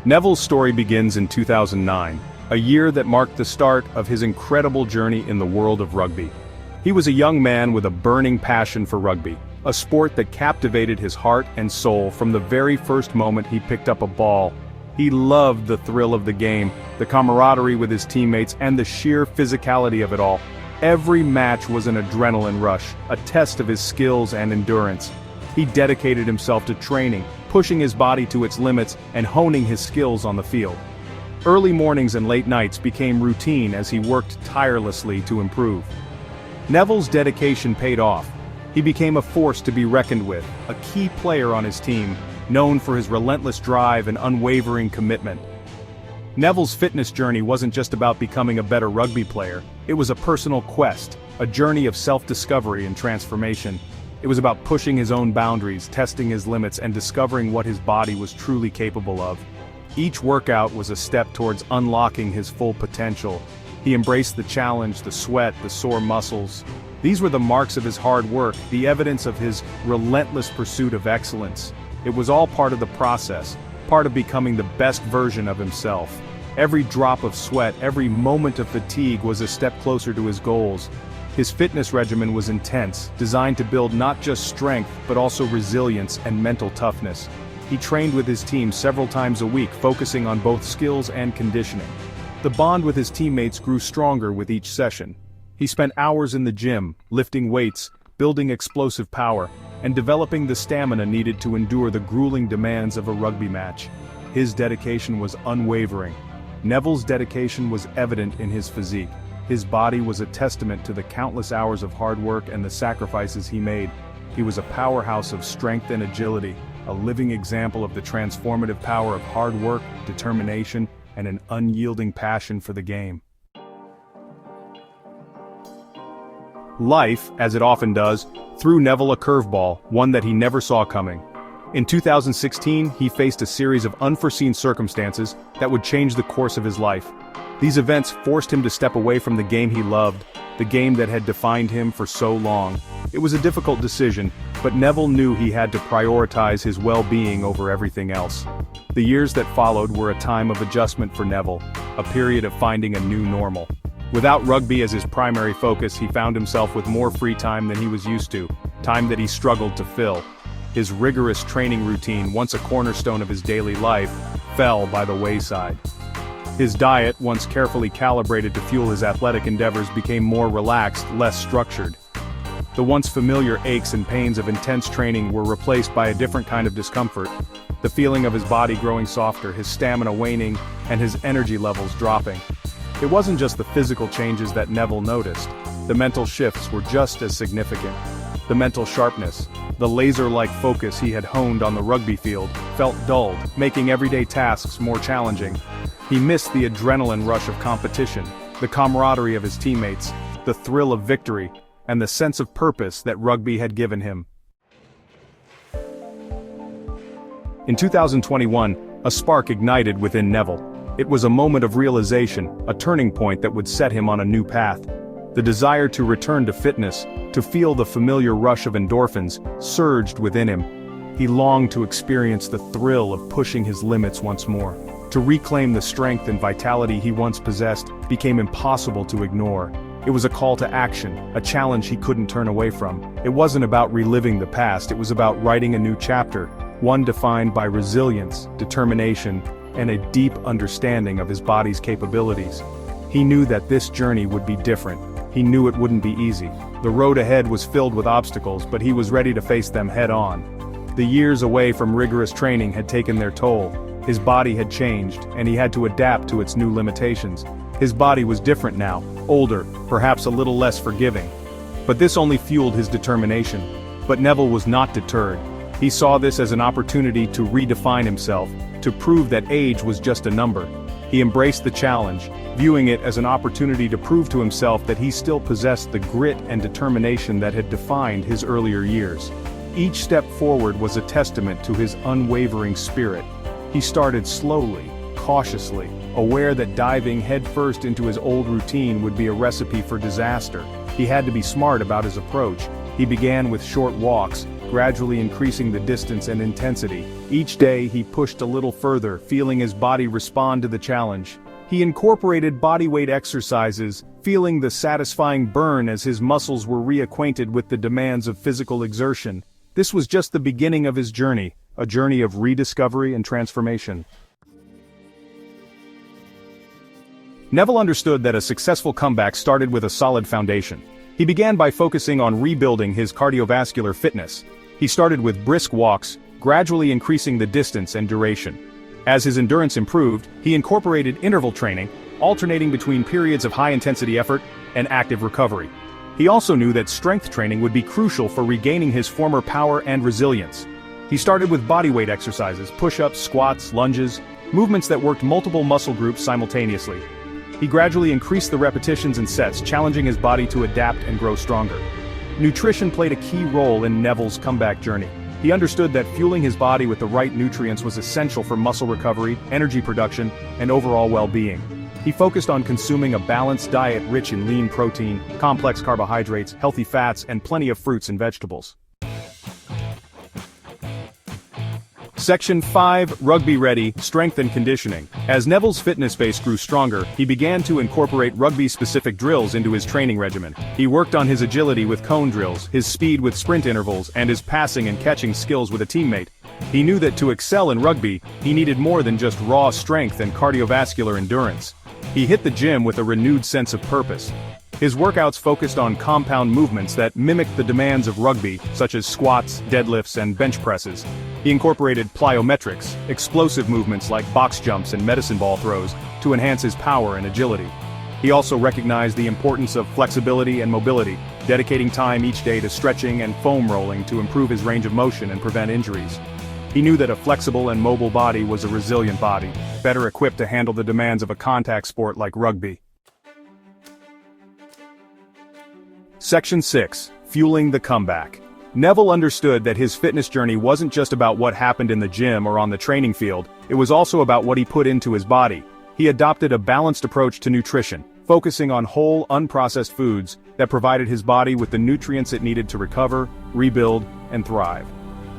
Neville's story begins in 2009, a year that marked the start of his incredible journey in the world of rugby. He was a young man with a burning passion for rugby, a sport that captivated his heart and soul from the very first moment he picked up a ball. He loved the thrill of the game, the camaraderie with his teammates, and the sheer physicality of it all. Every match was an adrenaline rush, a test of his skills and endurance. He dedicated himself to training, pushing his body to its limits and honing his skills on the field. Early mornings and late nights became routine as he worked tirelessly to improve. Neville's dedication paid off. He became a force to be reckoned with, a key player on his team, known for his relentless drive and unwavering commitment. Neville's fitness journey wasn't just about becoming a better rugby player, it was a personal quest, a journey of self-discovery and transformation. It was about pushing his own boundaries, testing his limits, and discovering what his body was truly capable of. Each workout was a step towards unlocking his full potential. He embraced the challenge, the sweat, the sore muscles. These were the marks of his hard work, the evidence of his relentless pursuit of excellence. It was all part of the process, part of becoming the best version of himself. Every drop of sweat, every moment of fatigue was a step closer to his goals. His fitness regimen was intense, designed to build not just strength but also resilience and mental toughness. He trained with his team several times a week, focusing on both skills and conditioning. The bond with his teammates grew stronger with each session. He spent hours in the gym, lifting weights, building explosive power, and developing the stamina needed to endure the grueling demands of a rugby match. His dedication was unwavering. Neville's dedication was evident in his physique. His body was a testament to the countless hours of hard work and the sacrifices he made. He was a powerhouse of strength and agility, a living example of the transformative power of hard work, determination, and an unyielding passion for the game. Life, as it often does, threw Neville a curveball, one that he never saw coming. In 2016, he faced a series of unforeseen circumstances that would change the course of his life. These events forced him to step away from the game he loved, the game that had defined him for so long. It was a difficult decision, but Neville knew he had to prioritize his well-being over everything else. The years that followed were a time of adjustment for Neville, a period of finding a new normal. Without rugby as his primary focus, he found himself with more free time than he was used to, time that he struggled to fill. His rigorous training routine, once a cornerstone of his daily life, fell by the wayside. His diet, once carefully calibrated to fuel his athletic endeavors, became more relaxed, less structured. The once familiar aches and pains of intense training were replaced by a different kind of discomfort. The feeling of his body growing softer, his stamina waning, and his energy levels dropping. It wasn't just the physical changes that Neville noticed. The mental shifts were just as significant. The mental sharpness, the laser-like focus he had honed on the rugby field, felt dulled, making everyday tasks more challenging. He missed the adrenaline rush of competition, the camaraderie of his teammates, the thrill of victory, and the sense of purpose that rugby had given him. In 2021, a spark ignited within Neville. It was a moment of realization, a turning point that would set him on a new path. The desire to return to fitness, to feel the familiar rush of endorphins, surged within him. He longed to experience the thrill of pushing his limits once more. To reclaim the strength and vitality he once possessed became impossible to ignore. It was a call to action, a challenge he couldn't turn away from. It wasn't about reliving the past, it was about writing a new chapter, one defined by resilience, determination, and a deep understanding of his body's capabilities. He knew that this journey would be different. He knew it wouldn't be easy. The road ahead was filled with obstacles, but he was ready to face them head-on. The years away from rigorous training had taken their toll. His body had changed, and he had to adapt to its new limitations. His body was different now, older, perhaps a little less forgiving. But this only fueled his determination. But Neville was not deterred. He saw this as an opportunity to redefine himself, to prove that age was just a number. He embraced the challenge, viewing it as an opportunity to prove to himself that he still possessed the grit and determination that had defined his earlier years. Each step forward was a testament to his unwavering spirit. He started slowly, cautiously, aware that diving headfirst into his old routine would be a recipe for disaster. He had to be smart about his approach. He began with short walks, gradually increasing the distance and intensity. Each day he pushed a little further, feeling his body respond to the challenge. He incorporated bodyweight exercises, feeling the satisfying burn as his muscles were reacquainted with the demands of physical exertion. This was just the beginning of his journey, a journey of rediscovery and transformation. Neville understood that a successful comeback started with a solid foundation. He began by focusing on rebuilding his cardiovascular fitness. He started with brisk walks, gradually increasing the distance and duration. As his endurance improved, he incorporated interval training, alternating between periods of high-intensity effort and active recovery. He also knew that strength training would be crucial for regaining his former power and resilience. He started with bodyweight exercises, push-ups, squats, lunges, movements that worked multiple muscle groups simultaneously. He gradually increased the repetitions and sets, challenging his body to adapt and grow stronger. Nutrition played a key role in Neville's comeback journey. He understood that fueling his body with the right nutrients was essential for muscle recovery, energy production, and overall well-being. He focused on consuming a balanced diet rich in lean protein, complex carbohydrates, healthy fats, and plenty of fruits and vegetables. Section 5, Rugby Ready, Strength and Conditioning. As Neville's fitness base grew stronger, he began to incorporate rugby-specific drills into his training regimen. He worked on his agility with cone drills, his speed with sprint intervals, and his passing and catching skills with a teammate. He knew that to excel in rugby, he needed more than just raw strength and cardiovascular endurance. He hit the gym with a renewed sense of purpose. His workouts focused on compound movements that mimicked the demands of rugby, such as squats, deadlifts, and bench presses. He incorporated plyometrics, explosive movements like box jumps and medicine ball throws, to enhance his power and agility. He also recognized the importance of flexibility and mobility, dedicating time each day to stretching and foam rolling to improve his range of motion and prevent injuries. He knew that a flexible and mobile body was a resilient body, better equipped to handle the demands of a contact sport like rugby. Section 6, Fueling the Comeback. Neville understood that his fitness journey wasn't just about what happened in the gym or on the training field, it was also about what he put into his body. He adopted a balanced approach to nutrition, focusing on whole, unprocessed foods that provided his body with the nutrients it needed to recover, rebuild, and thrive.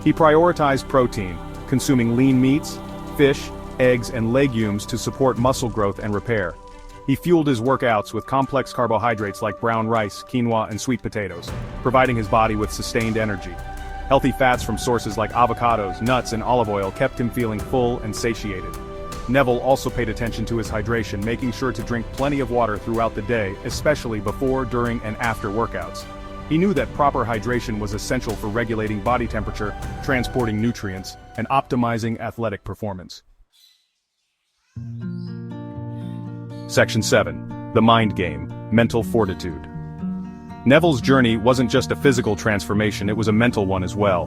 He prioritized protein, consuming lean meats, fish, eggs, and legumes to support muscle growth and repair. He fueled his workouts with complex carbohydrates like brown rice, quinoa, and sweet potatoes, providing his body with sustained energy. Healthy fats from sources like avocados, nuts, and olive oil kept him feeling full and satiated. Neville also paid attention to his hydration, making sure to drink plenty of water throughout the day, especially before, during, and after workouts. He knew that proper hydration was essential for regulating body temperature, transporting nutrients, and optimizing athletic performance. Section 7, The Mind Game, Mental Fortitude. Neville's journey wasn't just a physical transformation, it was a mental one as well.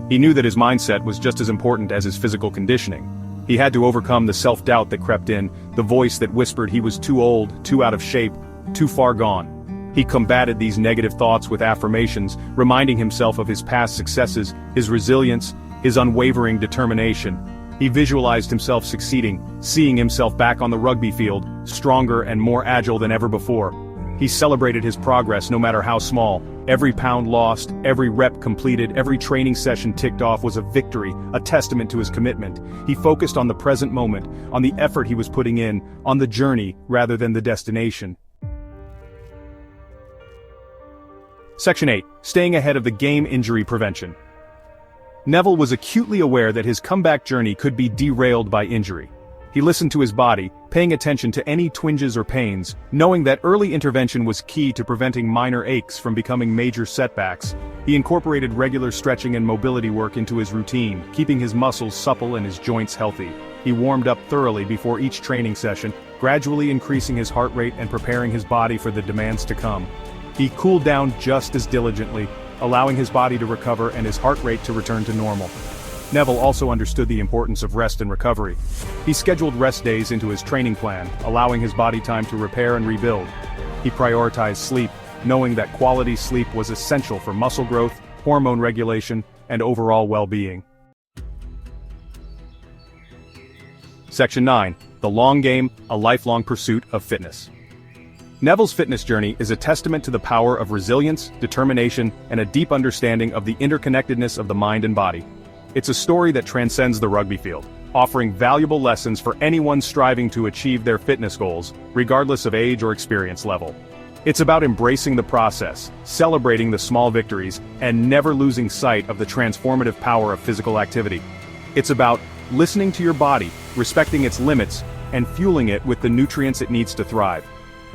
He knew that his mindset was just as important as his physical conditioning. He had to overcome the self-doubt that crept in, the voice that whispered he was too old, too out of shape, too far gone. He combated these negative thoughts with affirmations, reminding himself of his past successes, his resilience, his unwavering determination. He visualized himself succeeding, seeing himself back on the rugby field, stronger and more agile than ever before. He celebrated his progress no matter how small. Every pound lost, every rep completed, every training session ticked off was a victory, a testament to his commitment. He focused on the present moment, on the effort he was putting in, on the journey rather than the destination. Section 8, Staying Ahead of the Game Injury Prevention. Neville was acutely aware that his comeback journey could be derailed by injury. He listened to his body, paying attention to any twinges or pains, knowing that early intervention was key to preventing minor aches from becoming major setbacks. He incorporated regular stretching and mobility work into his routine, keeping his muscles supple and his joints healthy. He warmed up thoroughly before each training session, gradually increasing his heart rate and preparing his body for the demands to come. He cooled down just as diligently, allowing his body to recover and his heart rate to return to normal. Neville also understood the importance of rest and recovery. He scheduled rest days into his training plan, allowing his body time to repair and rebuild. He prioritized sleep, knowing that quality sleep was essential for muscle growth, hormone regulation, and overall well-being. Section 9, The Long Game, A Lifelong Pursuit of Fitness. Neville's fitness journey is a testament to the power of resilience, determination, and a deep understanding of the interconnectedness of the mind and body. It's a story that transcends the rugby field, offering valuable lessons for anyone striving to achieve their fitness goals, regardless of age or experience level. It's about embracing the process, celebrating the small victories, and never losing sight of the transformative power of physical activity. It's about listening to your body, respecting its limits, and fueling it with the nutrients it needs to thrive.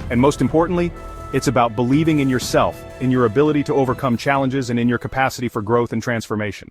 And most importantly, it's about believing in yourself, in your ability to overcome challenges, and in your capacity for growth and transformation.